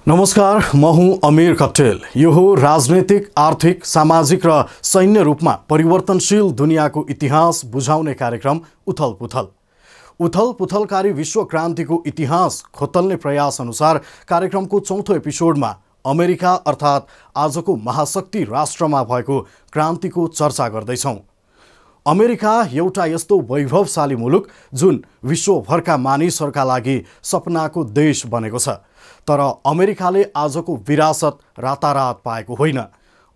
नमस्कार, म हुँ अमीर कट्टेल। यो हो राजनीतिक, आर्थिक, सामाजिक र सैन्य रूपमा परिवर्तनशील दुनियाँको इतिहास बुझाउने कार्यक्रम उथलपुथल। उथलपुथलकारी विश्व क्रान्तिको इतिहास खोतल्ने प्रयास अनुसार कार्यक्रमको चौथो एपिसोडमा अमेरिका अर्थात् आजको महाशक्ति राष्ट्रमा भएको क्रान्तिको चर्चा गर्दैछौँ। अमेरिका एउटा यस्तो वैभवशाली मुलुक जुन विश्वभरका मानिसहरूका लागि सपनाको देश बनेको छ। तर अमेरिकाले आजको विरासत रातारात पाएको होइन।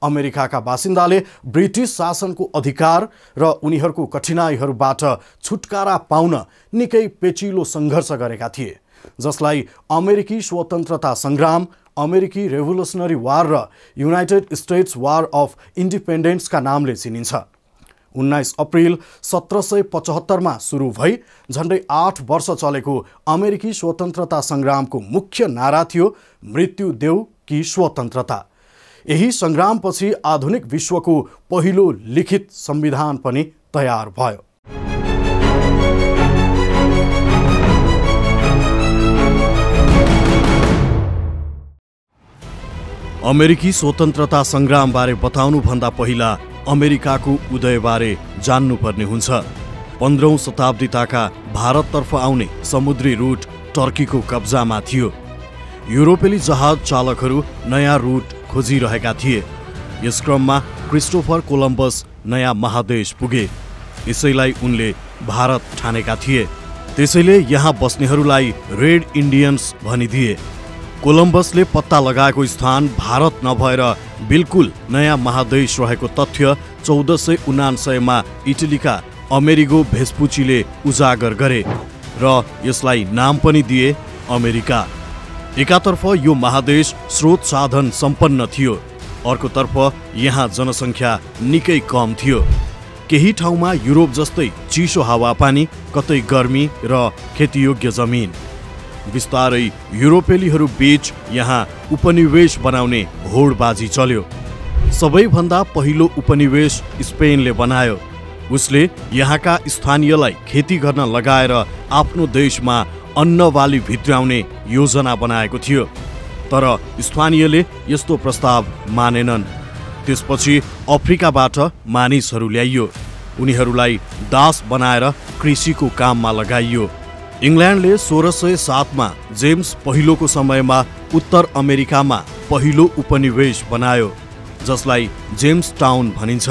अमेरिकाका बासिन्दाले ब्रिटिस शासनको अधिकार र उनीहरूको कठिनाइहरूबाट छुटकारा पाउन निकै पेचिलो सङ्घर्ष गरेका थिए, जसलाई अमेरिकी स्वतन्त्रता सङ्ग्राम, अमेरिकी रेभोल्युसनरी वार र युनाइटेड स्टेट्स वार अफ इन्डिपेन्डेन्सका नामले चिनिन्छ। 19 अप्रिल 1775 मा सुरु भई झन्डै 8 वर्ष चलेको अमेरिकी स्वतन्त्रता सङ्ग्रामको मुख्य नारा थियो, मृत्यु देऊ कि स्वतन्त्रता। यही सङ्ग्रामपछि आधुनिक विश्वको पहिलो लिखित संविधान पनि तयार भयो। अमेरिकी स्वतन्त्रता सङ्ग्रामबारे बताउनुभन्दा पहिला अमेरिकाको उदयबारे जान्नुपर्ने हुन्छ। 15औं शताब्दीताका भारततर्फ आउने समुद्री रूट टर्कीको कब्जामा थियो। युरोपेली जहाज चालकहरू नयाँ रूट खोजिरहेका थिए। यस क्रममा क्रिस्टोफर कोलम्बस नयाँ महादेश पुगे। यसैलाई उनले भारत ठानेका थिए। त्यसैले यहाँ बस्नेहरूलाई रेड इन्डियन्स भनिदिए। कोलम्बसले पत्ता लगाएको स्थान भारत नभएर बिल्कुल नयाँ महादेश रहेको तथ्य 1499 मा इटलीका अमेरिगो भेस्पुचीले उजागर गरे र यसलाई नाम पनि दिए अमेरिका। एकातर्फ यो महादेश स्रोत साधन सम्पन्न थियो, अर्कोतर्फ यहाँ जनसङ्ख्या निकै कम थियो। केही ठाउँमा युरोप जस्तै चिसो हावापानी, कतै गर्मी र खेतीयोग्य जमिन। बिस्तारै युरोपेलीहरू बीच यहाँ उपनिवेश बनाउने होडबाजी चल्यो। सबैभन्दा पहिलो उपनिवेश स्पेनले बनायो। उसले यहाँका स्थानीयलाई खेती गर्न लगाएर आफ्नो देशमा अन्नबाली भित्र्याउने योजना बनाएको थियो। तर स्थानीयले यस्तो प्रस्ताव मानेनन्। त्यसपछि अफ्रिकाबाट मानिसहरू ल्याइयो। उनीहरूलाई दास बनाएर कृषिको काममा लगाइयो। इङ्ल्यान्डले 1607 मा जेम्स पहिलोको समयमा उत्तर अमेरिकामा पहिलो उपनिवेश बनायो, जसलाई जेम्स टाउन भनिन्छ।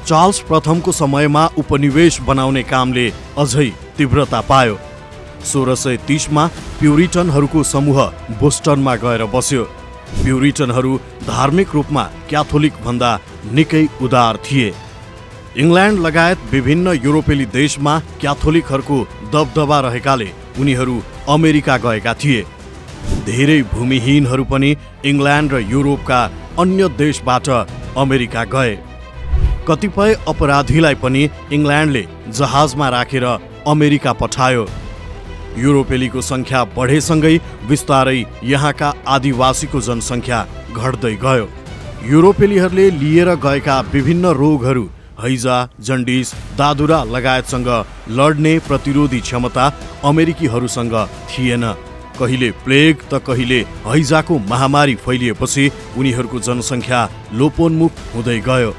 चार्ल्स प्रथमको समयमा उपनिवेश बनाउने कामले अझै तीव्रता पायो। 1630 मा प्युरिटनहरूको समूह बोस्टनमा गएर बस्यो। प्युरिटनहरू धार्मिक रूपमा क्याथोलिक भन्दा निकै उदार थिए। इङ्ल्यान्ड लगायत विभिन्न युरोपेली देशमा क्याथोलिकहरूको दबदबा रहेकाले उनीहरू अमेरिका गएका थिए। धेरै भूमिहीनहरू पनि इङ्ल्यान्ड र युरोपका अन्य देशबाट अमेरिका गए। कतिपय अपराधीलाई पनि इङ्ल्यान्डले जहाजमा राखेर अमेरिका पठायो। युरोपेलीको सङ्ख्या बढेसँगै बिस्तारै यहाँका आदिवासीको जनसङ्ख्या घट्दै गयो। युरोपेलीहरूले लिएर गएका विभिन्न रोगहरू, हैजा, जन्डिस, दादुरा लगायतसँग लड्ने प्रतिरोधी क्षमता अमेरिकीहरूसँग थिएन। कहिले प्लेग त कहिले हैजाको महामारी फैलिएपछि उनीहरूको जनसङ्ख्या लोपोन्मुख हुँदै गयो।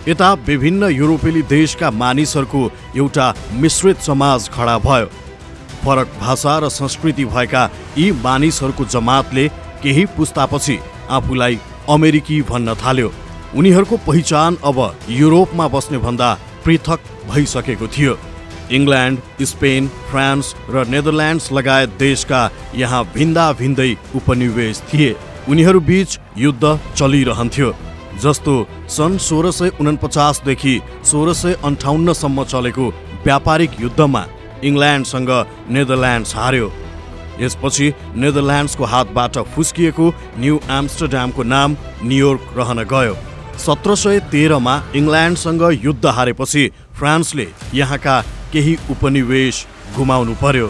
यता विभिन्न युरोपेली देशका मानिसहरूको एउटा मिश्रित समाज खडा भयो। फरक भाषा र संस्कृति भएका यी मानिसहरूको जमातले केही पुस्तापछि आफूलाई अमेरिकी भन्न थाल्यो। उनीहरूको पहिचान अब युरोपमा बस्ने भन्दा पृथक भइसकेको थियो। इङ्ल्यान्ड, स्पेन, फ्रान्स र नेदरल्यान्ड्स लगायत देशका यहाँ भिन्दा भिन्दै उपनिवेश थिए। उनीहरू बीच युद्ध चलिरहन्थ्यो। जस्तो सन् 1649 देखि 1658 सम्म चलेको व्यापारिक युद्धमा इङ्ल्यान्डसँग नेदरल्यान्ड्स हार्यो। यसपछि नेदरल्यान्ड्सको हातबाट फुस्किएको न्यू एम्स्टरड्यामको नाम न्युयोर्क रहन गयो। 1713 मा इङ्ल्यान्डसँग युद्ध हारेपछि फ्रान्सले यहाँका केही उपनिवेश गुमाउनु पर्यो।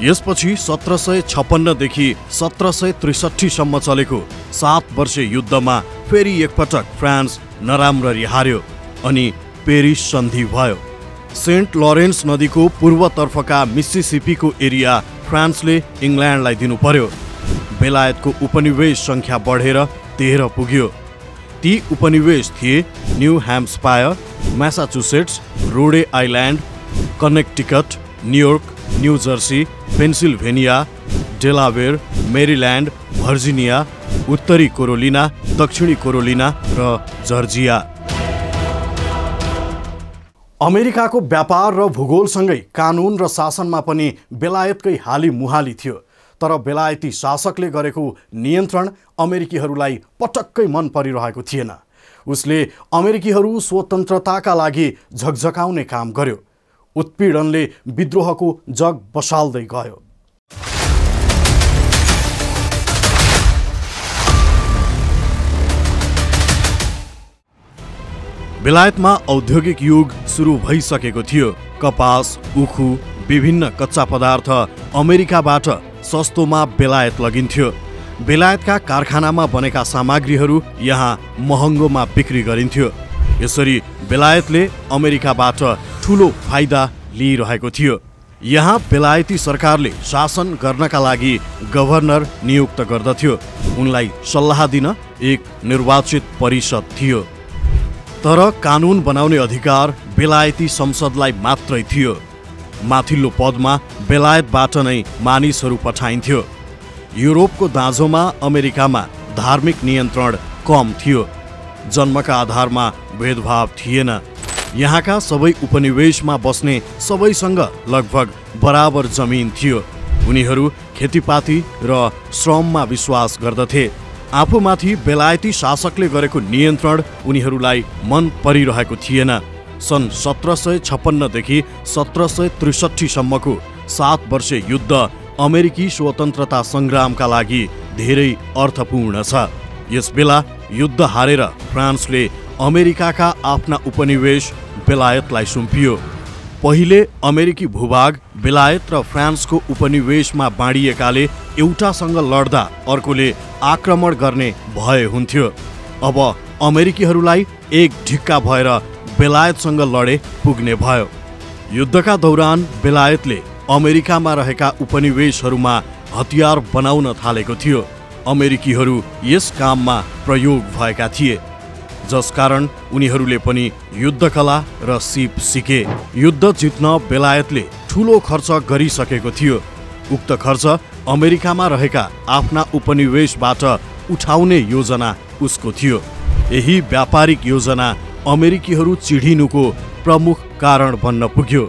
यसपछि 1756 देखि 1763 सम्म चलेको 7 वर्षे युद्धमा फेरि एकपटक फ्रान्स नराम्ररी हार्यो अनि पेरिस सन्धि भयो। सेन्ट लरेन्स नदीको पूर्वतर्फका मिसिसिपीको एरिया फ्रान्सले इङ्ल्यान्डलाई दिनु पर्यो। बेलायतको उपनिवेश सङ्ख्या बढेर 13 पुग्यो। ती उपनिवेश थिए न्यू ह्याम्पसायर, म्यासाचुसेट्स, रोडे island, Connecticut, New York, new Jersey, Pennsylvania, Delaware, Maryland, Virginia, उत्तरी कोरोलिना, दक्षिणी कोरोलिना र जर्जिया। अमेरिकाको व्यापार र भूगोलसँगै कानुन र शासनमा पनि बेलायतकै हाली मुहाली थियो। तर बेलायती शासकले गरेको नियन्त्रण अमेरिकीहरूलाई पटक्कै मन परिरहेको थिएन। उसले अमेरिकीहरू स्वतन्त्रताका लागि झकझकाउने काम गर्यो। उत्पीडनले विद्रोहको जग बसाल्दै गयो। बेलायतमा औद्योगिक युग सुरु भइसकेको थियो। कपास, उखु, विभिन्न कच्चा पदार्थ अमेरिकाबाट सस्तोमा बेलायत लगिन्थ्यो। बेलायतका कारखानामा बनेका सामग्रीहरू यहाँ महँगोमा बिक्री गरिन्थ्यो। यसरी बेलायतले अमेरिकाबाट ठूलो फाइदा लिइरहेको थियो। यहाँ बेलायती सरकारले शासन गर्नका लागि गभर्नर नियुक्त गर्दथ्यो। उनलाई सल्लाह दिन एक निर्वाचित परिषद थियो। तर कानुन बनाउने अधिकार बेलायती संसदलाई मात्रै थियो। माथिल्लो पदमा बेलायतबाट नै मानिसहरू पठाइन्थ्यो। युरोपको दाँजोमा अमेरिकामा धार्मिक नियन्त्रण कम थियो। जन्मका आधारमा भेदभाव थिएन। यहाँका सबै उपनिवेशमा बस्ने सबैसँग लगभग बराबर जमिन थियो। उनीहरू खेतीपाती र श्रममा विश्वास गर्दथे। आफूमाथि बेलायती शासकले गरेको नियन्त्रण उनीहरूलाई मन परिरहेको थिएन। सन् 1756 देखि 1763 सम्मको 7 वर्षे युद्ध अमेरिकी स्वतन्त्रता सङ्ग्रामका लागि धेरै अर्थपूर्ण छ। यसबेला युद्ध हारेर फ्रान्सले अमेरिकाका आफ्ना उपनिवेश बेलायतलाई सुम्पियो। पहिले अमेरिकी भूभाग बेलायत र फ्रान्सको उपनिवेशमा बाँडिएकाले एउटासँग लड्दा अर्कोले आक्रमण गर्ने भय हुन्थ्यो। अब अमेरिकीहरूलाई एक ढिक्का भएर बेलायतसँग लडे पुग्ने भयो। युद्धका दौरान बेलायतले अमेरिकामा रहेका उपनिवेशहरूमा हतियार बनाउन थालेको थियो। अमेरिकीहरू यस काममा प्रयोग भएका थिए, जसकारण उनीहरूले पनि युद्धकला र सिप सिके। युद्ध जित्न बेलायतले ठूलो खर्च गरिसकेको थियो। उक्त खर्च अमेरिकामा रहेका आफ्ना उपनिवेशबाट उठाउने योजना उसको थियो। यही व्यापारिक योजना अमेरिकीहरू चिढिनुको प्रमुख कारण बन्न पुग्यो।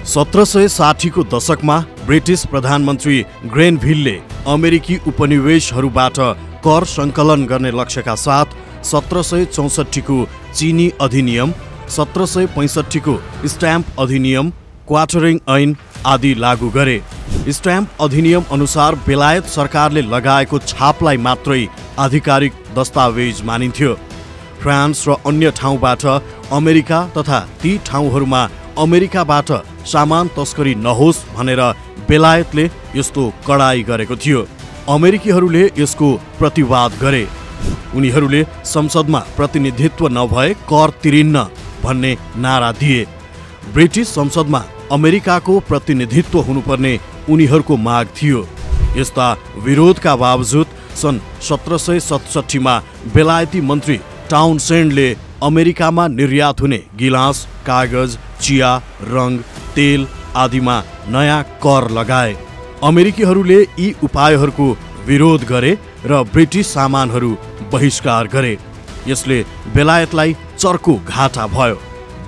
1760 को दशकमा ब्रिटिस प्रधानमन्त्री ग्रेनभिलले अमेरिकी उपनिवेशहरूबाट कर सङ्कलन गर्ने लक्ष्यका साथ 1764 को चीनी अधिनियम, 1765 को स्ट्याम्प अधिनियम, क्वार्टरिङ ऐन आदि लागू गरे। स्ट्याम्प अधिनियम अनुसार बेलायत सरकारले लगाएको छापलाई मात्रै आधिकारिक दस्तावेज मानिन्थ्यो। फ्रान्स र अन्य ठाउँबाट अमेरिका तथा ती ठाउँहरूमा अमेरिकाबाट सामान तस्करी नहोस् भनेर बेलायतले यस्तो कडाई गरेको थियो। अमेरिकीहरूले यसको प्रतिवाद गरे। उनीहरूले संसदमा प्रतिनिधित्व नभए कर तिरिन्न भन्ने नारा दिए। ब्रिटिस संसदमा अमेरिकाको प्रतिनिधित्व हुनुपर्ने उनीहरूको माग थियो। यस्ता विरोधका बावजुद सन् 1767 मा बेलायती मन्त्री टाउनसेन्डले अमेरिकामा निर्यात हुने गिलास, कागज, चिया, रङ, तेल आदिमा नयाँ कर लगाए। अमेरिकीहरूले यी उपायहरूको विरोध गरे र ब्रिटिस सामानहरू बहिष्कार गरे। यसले बेलायतलाई चर्को घाटा भयो।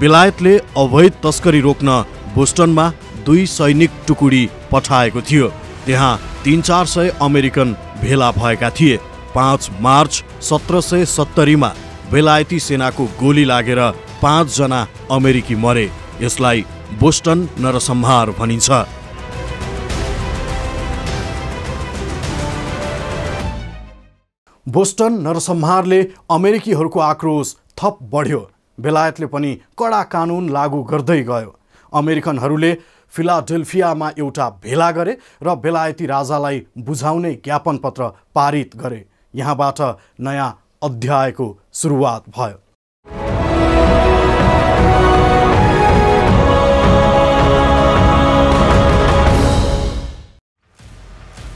बेलायतले अवैध तस्करी रोक्न बोस्टनमा 2 सैनिक टुकुडी पठाएको थियो। त्यहाँ 300-400 अमेरिकन भेला भएका थिए। 5 मार्च 1770 मा बेलायती सेनाको गोली लागेर 5 जना अमेरिकी मरे। यसलाई बोस्टन नरसंहार भनिन्छ। बोस्टन नरसंहारले अमेरिकीहरूको आक्रोश थप बढ्यो। बेलायतले पनि कडा कानुन लागू गर्दै गयो। अमेरिकनहरूले फिलाडेल्फियामा एउटा भेला गरे र बेलायती राजालाई बुझाउने ज्ञापन पत्र पारित गरे। यहाँबाट नयाँ अध्यायको सुरुवात भयो।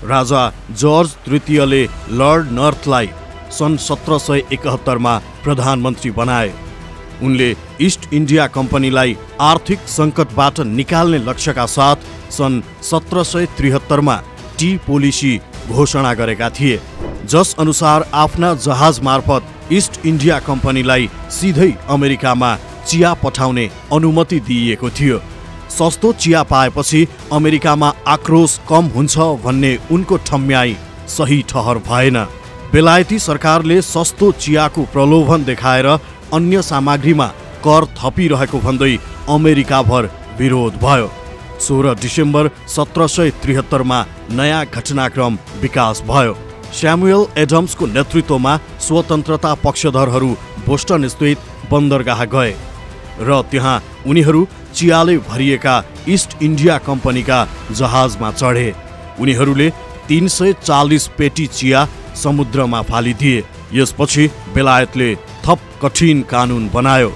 राजा जर्ज तृतीयले लर्ड नर्थलाई सन् 1771 मा प्रधानमन्त्री बनाए। उनले इस्ट इन्डिया कम्पनीलाई आर्थिक सङ्कटबाट निकाल्ने लक्ष्यका साथ सन् 1773 मा टी पोलिसी घोषणा गरेका थिए, जस अनुसार आफ्ना जहाज मार्फत इस्ट इन्डिया कम्पनीलाई सिधै अमेरिकामा चिया पठाउने अनुमति दिइएको थियो। सस्तो चिया पाएपछि अमेरिकामा आक्रोश कम हुन्छ भन्ने उनको ठम्याई सही ठहर भएन। बेलायती सरकारले सस्तो चियाको प्रलोभन देखाएर अन्य सामग्रीमा कर थपिरहेको भन्दै अमेरिकाभर विरोध भयो। 16 डिसेम्बर 1773 मा नयाँ घटनाक्रम विकास भयो। स्यामुएल एडम्सको नेतृत्वमा स्वतन्त्रता पक्षधरहरू बोस्टन स्थित बन्दरगाह गए र त्यहाँ उनीहरू चियाले भरिएका इस्ट इन्डिया कम्पनीका जहाजमा चढे। उनीहरूले 340 पेटी चिया समुद्रमा फालिदिए। यसपछि बेलायतले थप कठिन कानुन बनायो।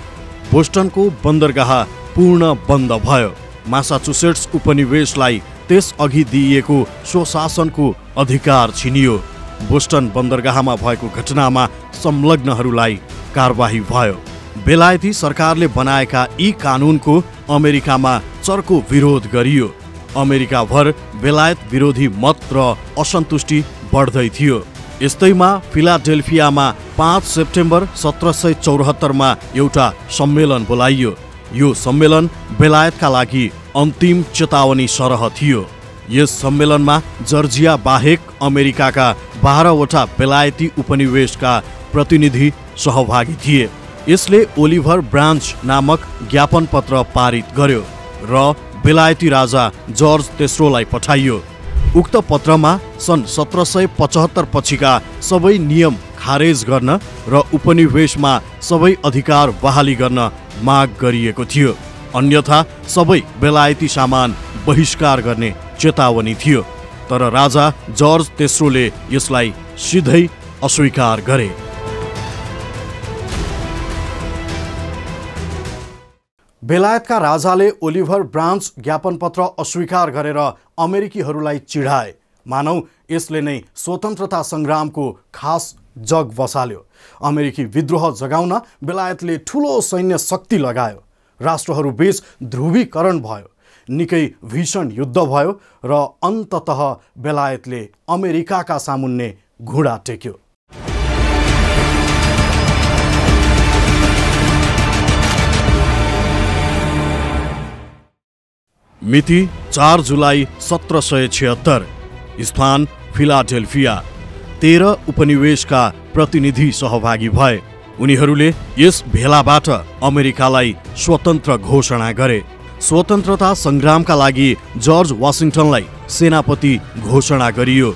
बोस्टनको बन्दरगाह पूर्ण बन्द भयो। मासाचुसेट्स उपनिवेशलाई त्यस अघि दिइएको स्वशासनको अधिकार छिनियो। बोस्टन बन्दरगाहमा भएको घटनामा संलग्नहरूलाई कारबाही भयो। बेलायती सरकारले बनाएका यी कानुनको अमेरिकामा चर्को विरोध गरियो। अमेरिकाभर बेलायत विरोधी मत र असन्तुष्टि बढ्दै थियो। यस्तैमा फिलाडेल्फियामा 5 सेप्टेम्बर 1774 मा एउटा सम्मेलन बोलाइयो। यो सम्मेलन बेलायतका लागि अन्तिम चेतावनी सरह थियो। यस सम्मेलनमा जर्जिया बाहेक अमेरिकाका 12 वटा बेलायती उपनिवेशका प्रतिनिधि सहभागी थिए। यसले ओलिभर ब्रान्च नामक ज्ञापन पत्र पारित गर्यो र बेलायती राजा जर्ज तेस्रोलाई पठाइयो। उक्त पत्रमा सन् 1775 पछिका सबै नियम खारेज गर्न र उपनिवेशमा सबै अधिकार बहाली गर्न माग गरिएको थियो। अन्यथा सबै बेलायती सामान बहिष्कार गर्ने चेतावनी थियो। तर राजा जर्ज तेस्रोले यसलाई सिधै अस्वीकार गरे। बेलायतका राजाले ओलिभर ब्रान्च ज्ञापनपत्र अस्वीकार गरेर अमेरिकीहरूलाई चिढाए। मानौ यसले नै स्वतन्त्रता सङ्ग्रामको खास जग बसाल्यो। अमेरिकी विद्रोह जगाउन बेलायतले ठुलो सैन्य शक्ति लगायो। राष्ट्रहरूबीच ध्रुवीकरण भयो। निकै भीषण युद्ध भयो र अन्ततः बेलायतले अमेरिकाका सामुन्ने घुँडा टेक्यो। मिति 4 जुलाई 1776। स्थान फिलाडेल्फिया। 13 उपनिवेशका प्रतिनिधि सहभागी भए। उनीहरूले यस भेलाबाट अमेरिकालाई स्वतन्त्र घोषणा गरे। स्वतन्त्रता सङ्ग्रामका लागि जर्ज वाशिङटनलाई सेनापति घोषणा गरियो।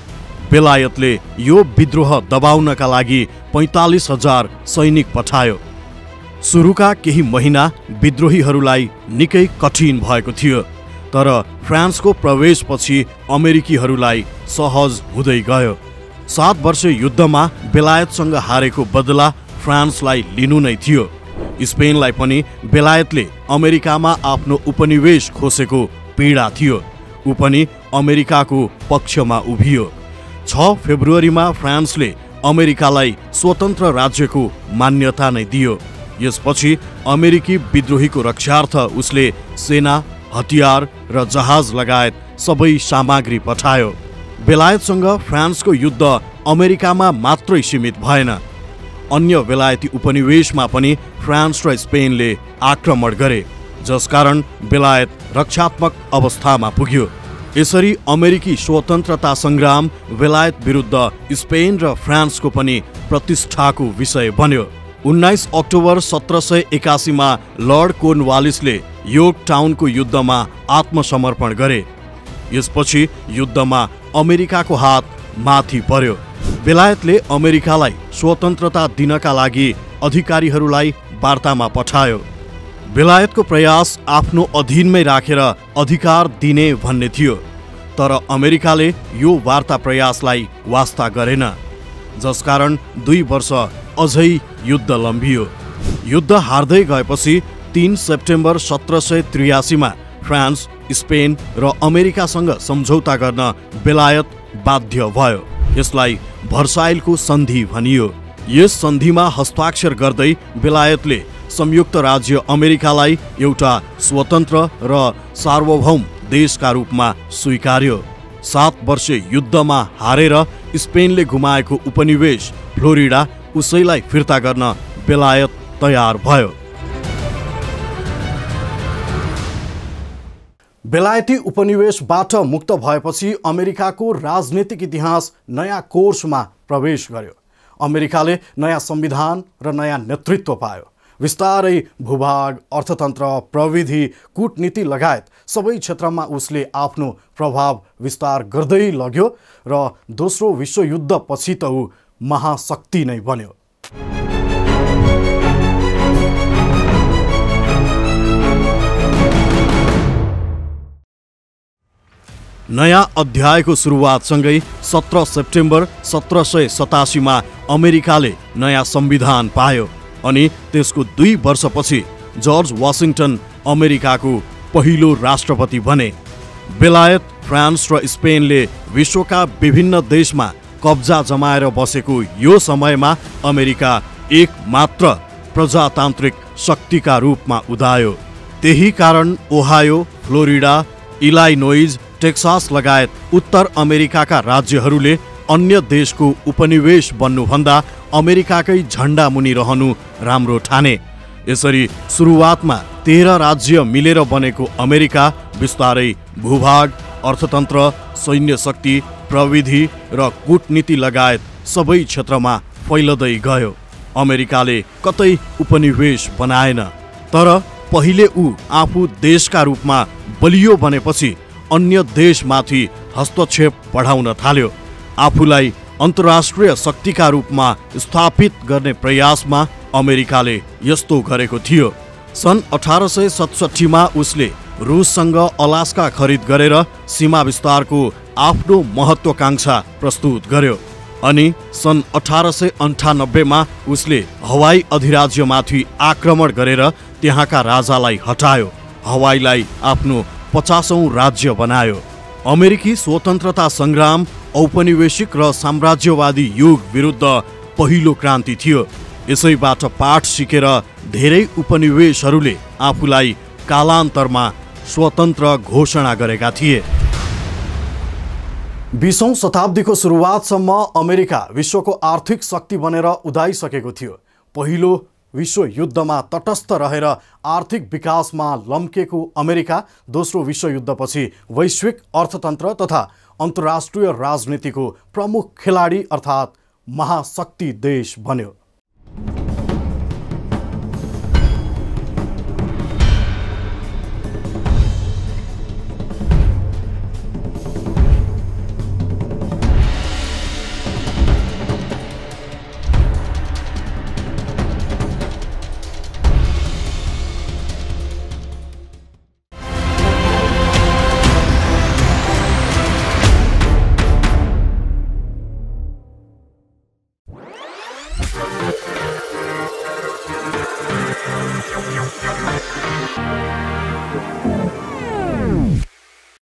बेलायतले यो विद्रोह दबाउनका लागि 45,000 सैनिक पठायो। सुरुका केही महिना विद्रोहीहरूलाई निकै कठिन भएको थियो, तर फ्रान्सको प्रवेशपछि अमेरिकीहरूलाई सहज हुँदै गयो। 7 वर्ष युद्धमा बेलायतसँग हारेको बदला फ्रान्सलाई लिनु नै थियो। स्पेनलाई पनि बेलायतले अमेरिकामा आफ्नो उपनिवेश खोसेको पीडा थियो। ऊ पनि अमेरिकाको पक्षमा उभियो। 6 फेब्रुअरीमा फ्रान्सले अमेरिकालाई स्वतन्त्र राज्यको मान्यता नै दियो। यसपछि अमेरिकी विद्रोहीको रक्षार्थ उसले सेना, हतियार र जहाज लगायत सबै सामग्री पठायो। बेलायतसँग फ्रान्सको युद्ध अमेरिकामा मात्रै सीमित भएन। अन्य बेलायती उपनिवेशमा पनि फ्रान्स र स्पेनले आक्रमण गरे, जसकारण बेलायत रक्षात्मक अवस्थामा पुग्यो। यसरी अमेरिकी स्वतन्त्रता सङ्ग्राम बेलायत विरुद्ध स्पेन र फ्रान्सको पनि प्रतिष्ठाको विषय बन्यो। 19 अक्टोबर 1781 मा लर्ड कोर्नवालिसले योर्क टाउनको युद्धमा आत्मसमर्पण गरे। यसपछि युद्धमा अमेरिकाको हात माथि पर्यो। बेलायतले अमेरिकालाई स्वतन्त्रता दिनका लागि अधिकारीहरूलाई वार्तामा पठायो। बेलायतको प्रयास आफ्नो अधीनमै राखेर अधिकार दिने भन्ने थियो, तर अमेरिकाले यो वार्ता प्रयासलाई वास्ता गरेन, जसकारण 2 वर्ष अझै युद्ध लम्बियो। युद्ध हार्दै गएपछि 3 सेप्टेम्बर 1783 मा फ्रान्स, स्पेन र अमेरिकासँग सम्झौता गर्न बेलायत बाध्य भयो। यसलाई भर्साइलको सन्धि भनियो। यस सन्धिमा हस्ताक्षर गर्दै बेलायतले संयुक्त राज्य अमेरिकालाई एउटा स्वतन्त्र र सार्वभौम देशका रूपमा स्वीकार्यो। 7 वर्षे युद्धमा हारेर स्पेनले गुमाएको उपनिवेश फ्लोरिडा उसैलाई फिर्ता गर्न बेलायत तयार भयो। बेलायती उपनिवेशबाट मुक्त भएपछि अमेरिकाको राजनीतिक इतिहास नयाँ कोर्समा प्रवेश गर्यो। अमेरिकाले नयाँ संविधान र नयाँ नेतृत्व पायो। विस्तारै भूभाग, अर्थतन्त्र, प्रविधि, कूटनीति लगायत सबै क्षेत्रमा उसले आफ्नो प्रभाव विस्तार गर्दै लग्यो र दोस्रो विश्वयुद्धपछि त ऊ महाशक्ति नै बन्यो। नयाँ अध्यायको सुरुवातसँगै 17 सेप्टेम्बर 1787 मा अमेरिकाले नयाँ संविधान पायो अनि त्यसको 2 वर्षपछि जर्ज वाशिंटन अमेरिकाको पहिलो राष्ट्रपति बने। बेलायत, फ्रान्स र स्पेनले विश्वका विभिन्न देशमा कब्जा जमाएर बसेको यो समयमा अमेरिका एक मात्र प्रजातान्त्रिक शक्तिका रूपमा उदायो। त्यही कारण ओहायो, फ्लोरिडा, इलाइनोइज, टेक्सास लगायत उत्तर अमेरिकाका राज्यहरूले अन्य देशको उपनिवेश बन्नुभन्दा अमेरिकाकै झण्डा मुनि रहनु राम्रो ठाने। यसरी सुरुवातमा 13 राज्य मिलेर बनेको अमेरिका बिस्तारै भूभाग, अर्थतन्त्र, सैन्य शक्ति, प्रविधि र कूटनीति लगायत सबै क्षेत्रमा फैलदै गयो। अमेरिकाले कतै उपनिवेश बनाएन, तर पहिले ऊ आफू देशका रूपमा बलियो बनेपछि अन्य देशमाथि हस्तक्षेप बढाउन थाल्यो। आफूलाई अन्तर्राष्ट्रिय शक्तिका रूपमा स्थापित गर्ने प्रयासमा अमेरिकाले यस्तो गरेको थियो। सन् 1867 मा उसले रुससँग अलास्का खरिद गरेर सीमा विस्तारको आफ्नो महत्त्वाकांक्षा प्रस्तुत गर्यो अनि सन् 1898 मा उसले हवाई अधिराज्यमाथि आक्रमण गरेर त्यहाँका राजालाई हटायो। हवाईलाई आफ्नो 50औं राज्य बनायो। अमेरिकी स्वतन्त्रता सङ्ग्राम औपनिवेशिक र साम्राज्यवादी युग विरुद्ध पहिलो क्रान्ति थियो। यसैबाट पाठ सिकेर धेरै उपनिवेशहरूले आफूलाई कालान्तरमा स्वतन्त्र घोषणा गरेका थिए। 20औं शताब्दीको सुरुवातसम्म अमेरिका विश्वको आर्थिक शक्ति बनेर उदाइसकेको थियो। पहिलो विश्वयुद्धमा तटस्थ रहेर आर्थिक विकासमा लम्केको अमेरिका दोस्रो विश्वयुद्धपछि वैश्विक अर्थतन्त्र तथा अन्तर्राष्ट्रिय राजनीतिको प्रमुख खेलाडी अर्थात् महाशक्ति देश बन्यो।